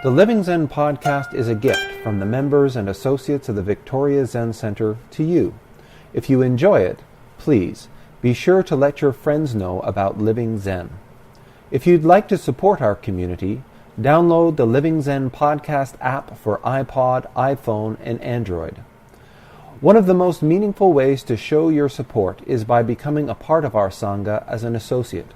The Living Zen-podcast is a gift from the members and associates of the Victoria Zen Centre to you. If you enjoy it, please be sure to let your friends know about Living Zen. If you'd like to support our community, download the Living Zen-podcast app for iPod, iPhone, and Android. One of the most meaningful ways to show your support is by becoming a part of our Sangha as an associate.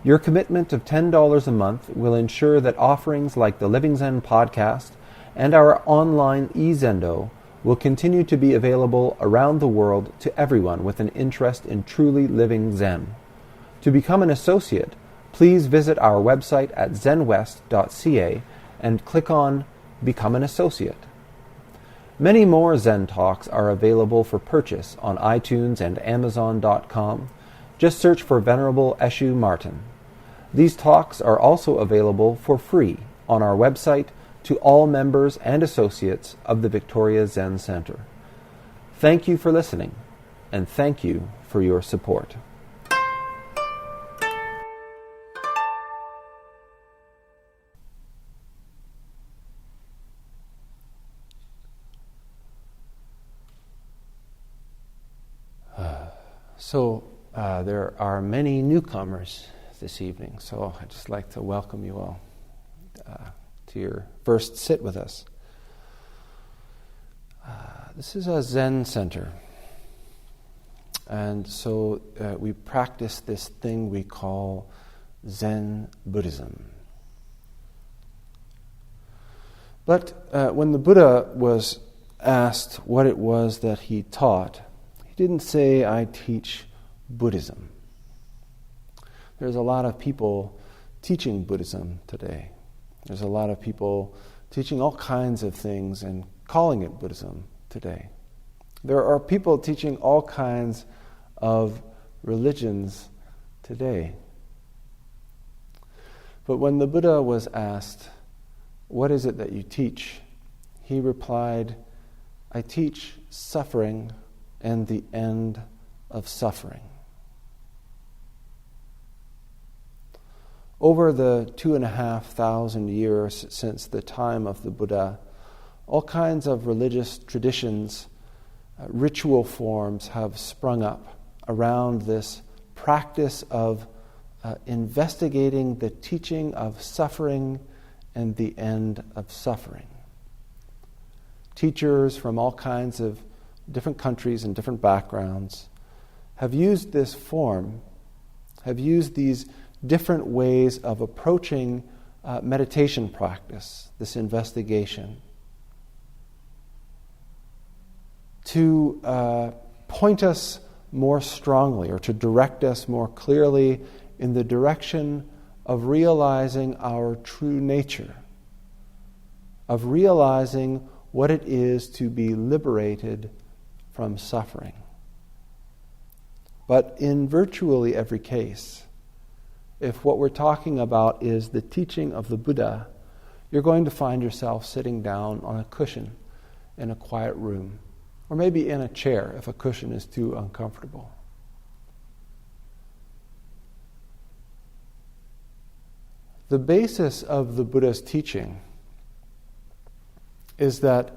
Your commitment of $10 a month will ensure that offerings like the Living Zen podcast and our online e-Zendo will continue to be available around the world to everyone with an interest in truly living Zen. To become an associate, please visit our website at zenwest.ca and click on Become an Associate. Many more Zen Talks are available for purchase on iTunes and Amazon.com. Just search for Venerable Eshu Martin. These talks are also available for free on our website to all members and associates of the Victoria Zen Centre. Thank you for listening, and thank you for your support. There are many newcomers this evening, so I'd just like to welcome you all to your first sit with us. This is a Zen center, and so we practice this thing we call Zen Buddhism. But when the Buddha was asked what it was that he taught, he didn't say, "I teach Buddhism." There's a lot of people teaching Buddhism today. There's a lot of people teaching all kinds of things and calling it Buddhism today. There are people teaching all kinds of religions today. But when the Buddha was asked, "What is it that you teach?" he replied, "I teach suffering and the end of suffering." Over the 2,500 years since the time of the Buddha, all kinds of religious traditions, ritual forms have sprung up around this practice of investigating the teaching of suffering and the end of suffering. Teachers from all kinds of different countries and different backgrounds have used this form, have used these different ways of approaching meditation practice, this investigation, to point us more strongly or to direct us more clearly in the direction of realizing our true nature, of realizing what it is to be liberated from suffering. But in virtually every case, if what we're talking about is the teaching of the Buddha, you're going to find yourself sitting down on a cushion in a quiet room, or maybe in a chair if a cushion is too uncomfortable. The basis of the Buddha's teaching is that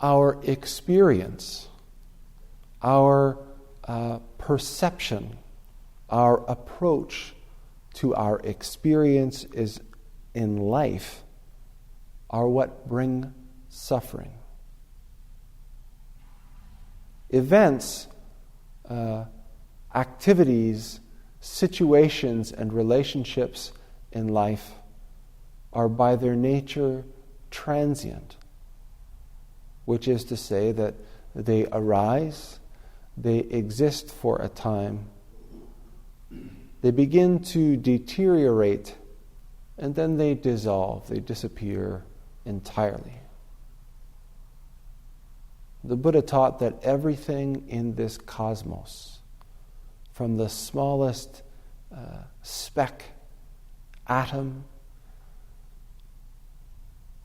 our experience, our perception, our approach to our experience is in life are what bring suffering. Events, activities, situations, and relationships in life are by their nature transient, which is to say that they arise, they exist for a time, they begin to deteriorate, and then they dissolve, they disappear entirely. The Buddha taught that everything in this cosmos, from the smallest speck, atom,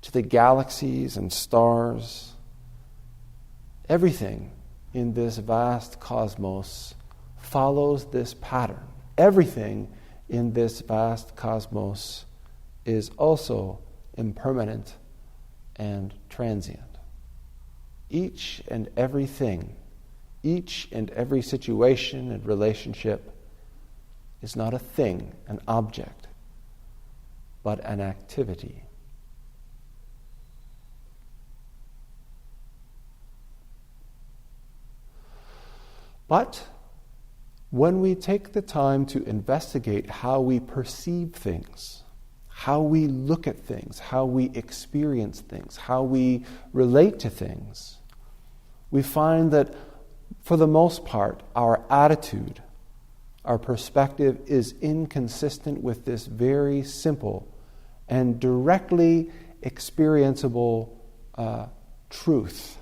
to the galaxies and stars, everything in this vast cosmos follows this pattern. Everything in this vast cosmos is also impermanent and transient. Each and everything, each and every situation and relationship is not a thing, an object, but an activity. But when we take the time to investigate how we perceive things, how we look at things, how we experience things, how we relate to things, we find that for the most part, our attitude, our perspective is inconsistent with this very simple and directly experienceable truth.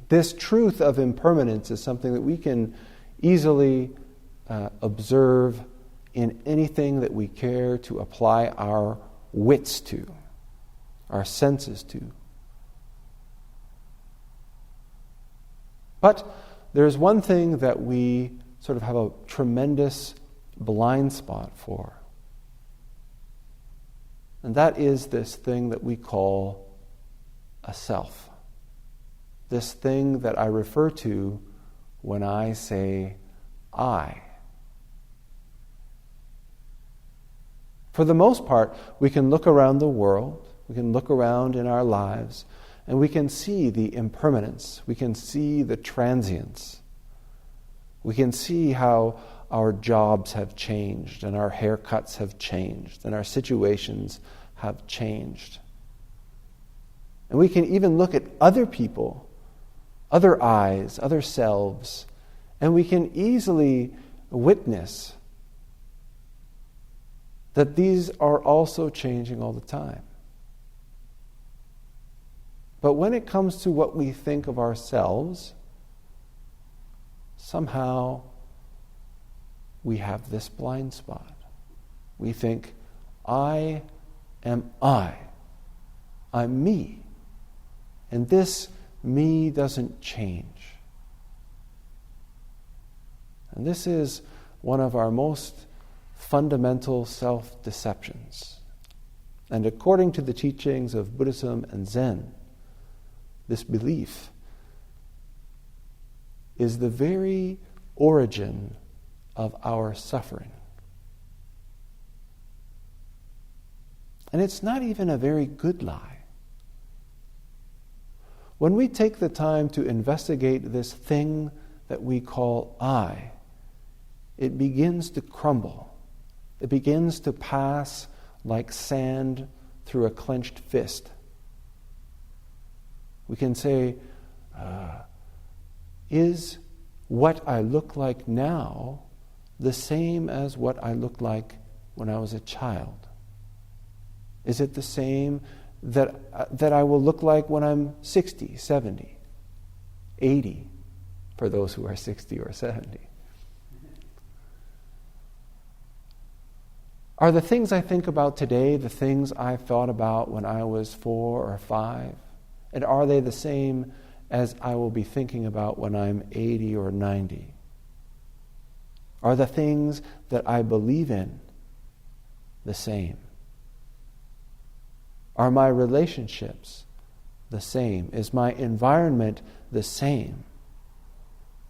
This truth of impermanence is something that we can easily observe in anything that we care to apply our wits to, our senses to. But there's one thing that we sort of have a tremendous blind spot for. And that is this thing that we call a self. This thing that I refer to when I say I. For the most part, we can look around the world, we can look around in our lives, and we can see the impermanence, we can see the transience. We can see how our jobs have changed, and our haircuts have changed, and our situations have changed. And we can even look at other people, other eyes, other selves, and we can easily witness that these are also changing all the time. But when it comes to what we think of ourselves, somehow we have this blind spot. We think, I am I. I'm me. And this me doesn't change. And this is one of our most fundamental self-deceptions. And according to the teachings of Buddhism and Zen, this belief is the very origin of our suffering. And it's not even a very good lie. When we take the time to investigate this thing that we call I, it begins to crumble. It begins to pass like sand through a clenched fist. We can say, is what I look like now the same as what I looked like when I was a child? Is it the same that I will look like when I'm 60, 70, 80, for those who are 60 or 70? Are the things I think about today the things I thought about when I was 4 or 5? And are they the same as I will be thinking about when I'm 80 or 90? Are the things that I believe in the same? Are my relationships the same? Is my environment the same?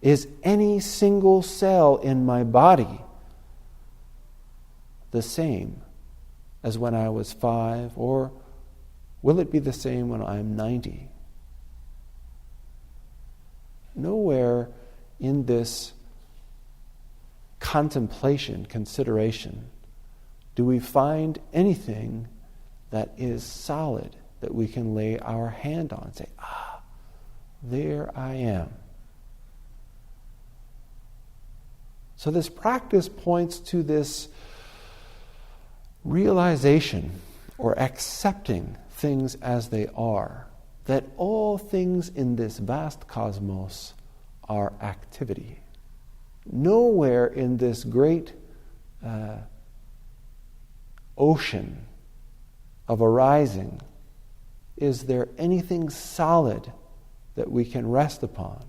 Is any single cell in my body the same as when I was 5? Or will it be the same when I'm 90? Nowhere in this contemplation, consideration, do we find anything that is solid, that we can lay our hand on and say, there I am. So this practice points to this realization or accepting things as they are, that all things in this vast cosmos are activity. Nowhere in this great ocean of arising is there anything solid that we can rest upon.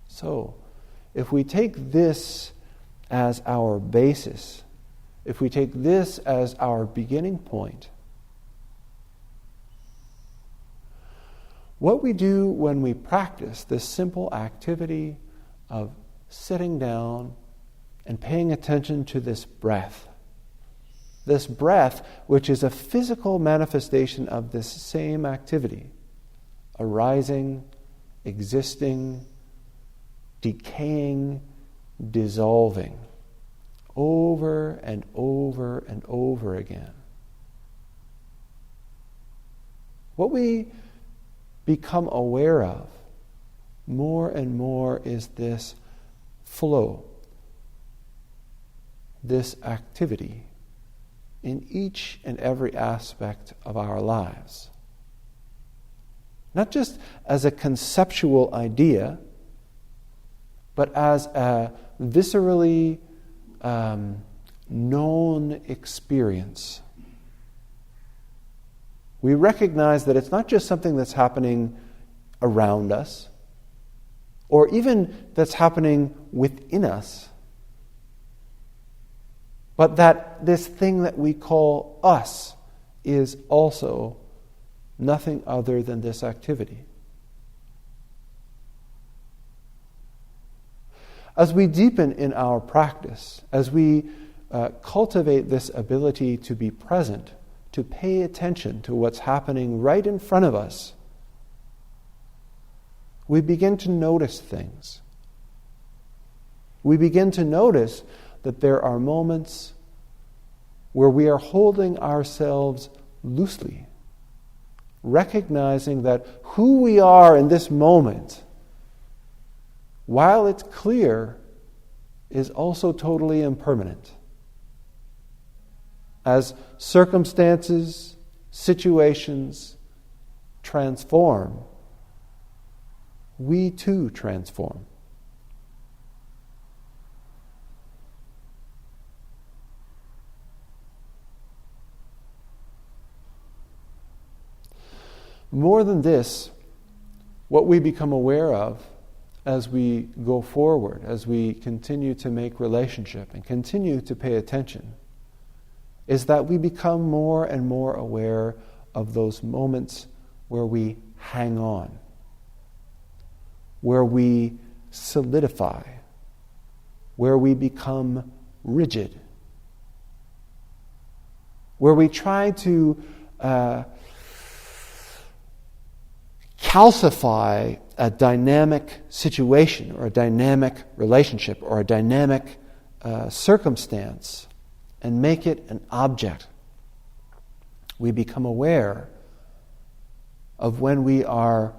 So, if we take this as our basis, if we take this as our beginning point, what we do when we practice this simple activity of sitting down and paying attention to this breath which is a physical manifestation of this same activity, arising, existing, decaying, dissolving, over and over and over again. What we become aware of more and more is this flow, this activity in each and every aspect of our lives. Not just as a conceptual idea, but as a viscerally known experience. We recognize that it's not just something that's happening around us, or even that's happening within us, but that this thing that we call us is also nothing other than this activity. As we deepen in our practice, as we cultivate this ability to be present, to pay attention to what's happening right in front of us, we begin to notice things. We begin to notice that there are moments where we are holding ourselves loosely, recognizing that who we are in this moment, while it's clear, is also totally impermanent. As circumstances, situations transform, we too transform. More than this, what we become aware of as we go forward, as we continue to make relationship and continue to pay attention, is that we become more and more aware of those moments where we hang on, where we solidify, where we become rigid, where we try to calcify a dynamic situation or a dynamic relationship or a dynamic circumstance and make it an object. We become aware of when we are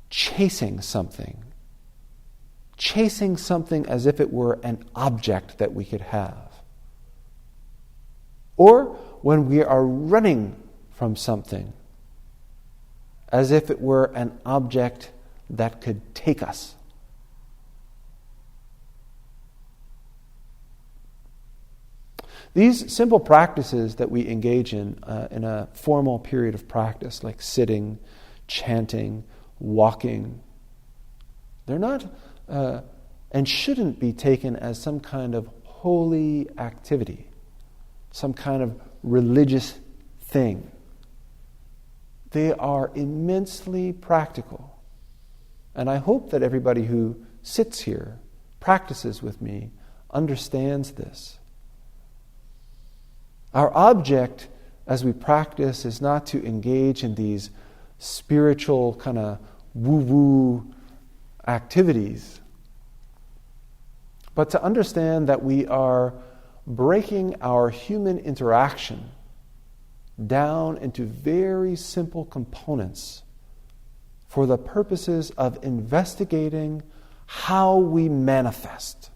chasing something as if it were an object that we could have. Or when we are running from something as if it were an object that could take us. These simple practices that we engage in a formal period of practice, like sitting, chanting, walking, they're not and shouldn't be taken as some kind of holy activity, some kind of religious thing. They are immensely practical. And I hope that everybody who sits here, practices with me, understands this. Our object as we practice is not to engage in these spiritual kind of woo-woo activities, but to understand that we are breaking our human interaction down into very simple components for the purposes of investigating how we manifest.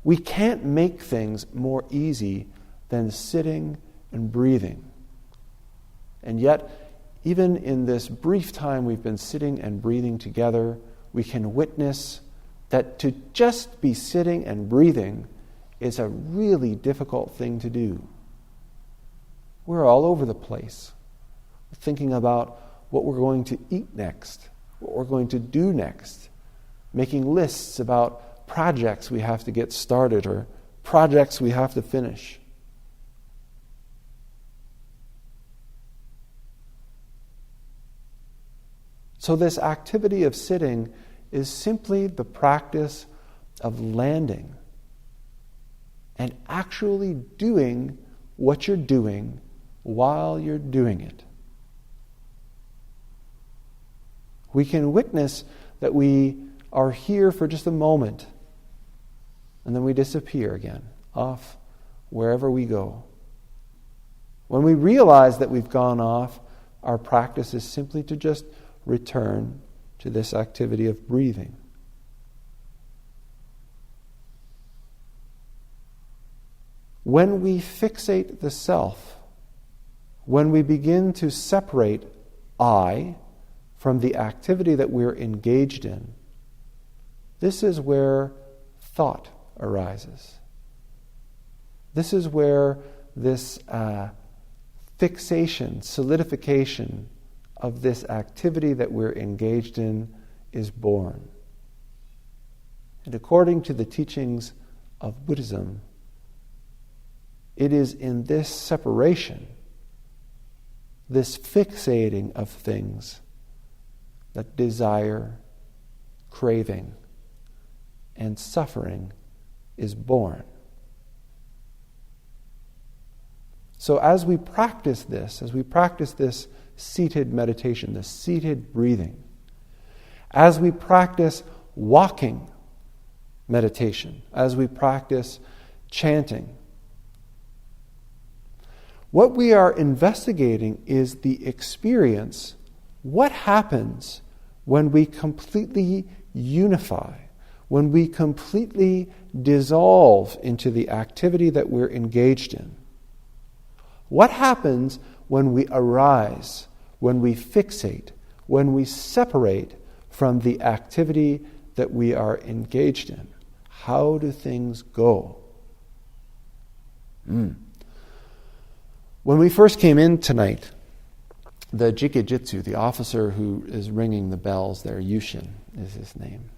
We can't make things more easy than sitting and breathing. And yet, even in this brief time we've been sitting and breathing together, we can witness that to just be sitting and breathing is a really difficult thing to do. We're all over the place, thinking about what we're going to eat next, what we're going to do next, making lists about projects we have to get started or projects we have to finish. So this activity of sitting is simply the practice of landing and actually doing what you're doing while you're doing it. We can witness that we are here for just a moment and then we disappear again, off wherever we go. When we realize that we've gone off, our practice is simply to just return to this activity of breathing. When we fixate the self, when we begin to separate I from the activity that we're engaged in, this is where thought arises. This is where this fixation, solidification of this activity that we're engaged in is born. And according to the teachings of Buddhism, it is in this separation, this fixating of things, that desire, craving, and suffering is born. So as we practice this seated meditation, this seated breathing, as we practice walking meditation, as we practice chanting, what we are investigating is the experience. What happens when we completely unify, when we completely dissolve into the activity that we're engaged in? What happens when we arise, when we fixate, when we separate from the activity that we are engaged in? How do things go? When we first came in tonight, the Jikijitsu, the officer who is ringing the bells there, Yushin is his name,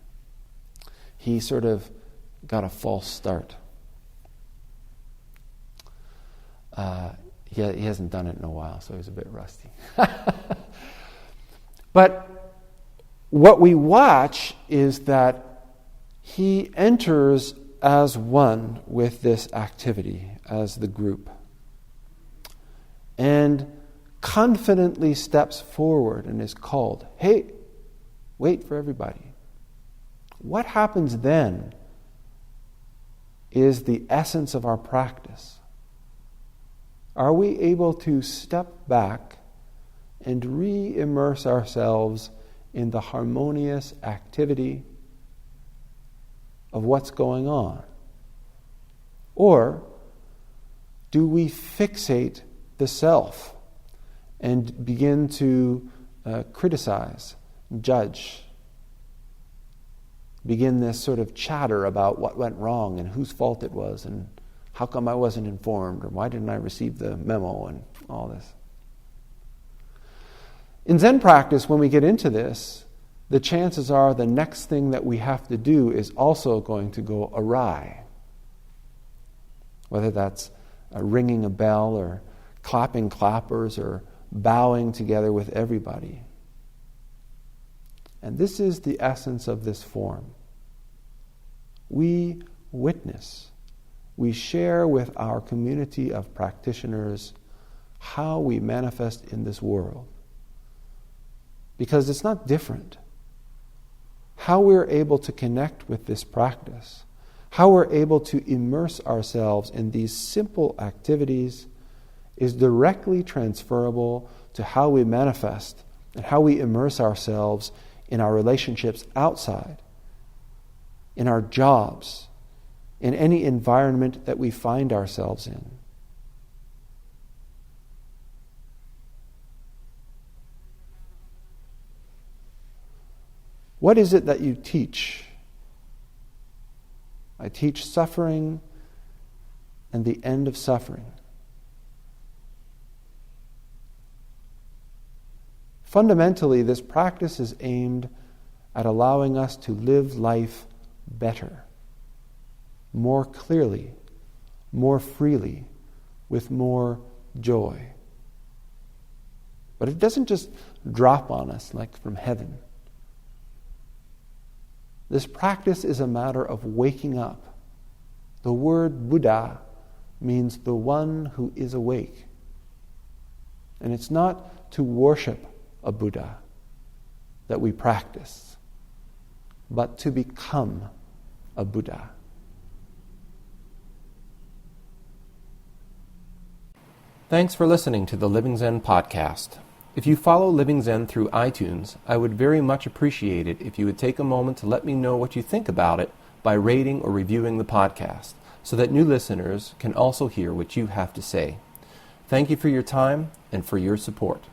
he sort of got a false start. He hasn't done it in a while, so he's a bit rusty. But what we watch is that he enters as one with this activity, as the group, and confidently steps forward and is called, "Hey, wait for everybody." What happens then is the essence of our practice. Are we able to step back and re-immerse ourselves in the harmonious activity of what's going on? Or do we fixate the self and begin to criticize, judge, begin this sort of chatter about what went wrong and whose fault it was and how come I wasn't informed or why didn't I receive the memo and all this? In Zen practice, when we get into this, the chances are the next thing that we have to do is also going to go awry. Whether that's ringing a bell or clapping clappers or bowing together with everybody. And this is the essence of this form. We witness, we share with our community of practitioners how we manifest in this world. Because it's not different. How we're able to connect with this practice, how we're able to immerse ourselves in these simple activities is directly transferable to how we manifest and how we immerse ourselves in our relationships outside, in our jobs, in any environment that we find ourselves in. What is it that you teach? I teach suffering and the end of suffering. Fundamentally, this practice is aimed at allowing us to live life better, more clearly, more freely, with more joy. But it doesn't just drop on us like from heaven. This practice is a matter of waking up. The word Buddha means the one who is awake. And it's not to worship a Buddha that we practice, but to become a Buddha. Thanks for listening to the Living Zen podcast. If you follow Living Zen through iTunes, I would very much appreciate it if you would take a moment to let me know what you think about it by rating or reviewing the podcast, so that new listeners can also hear what you have to say. Thank you for your time and for your support.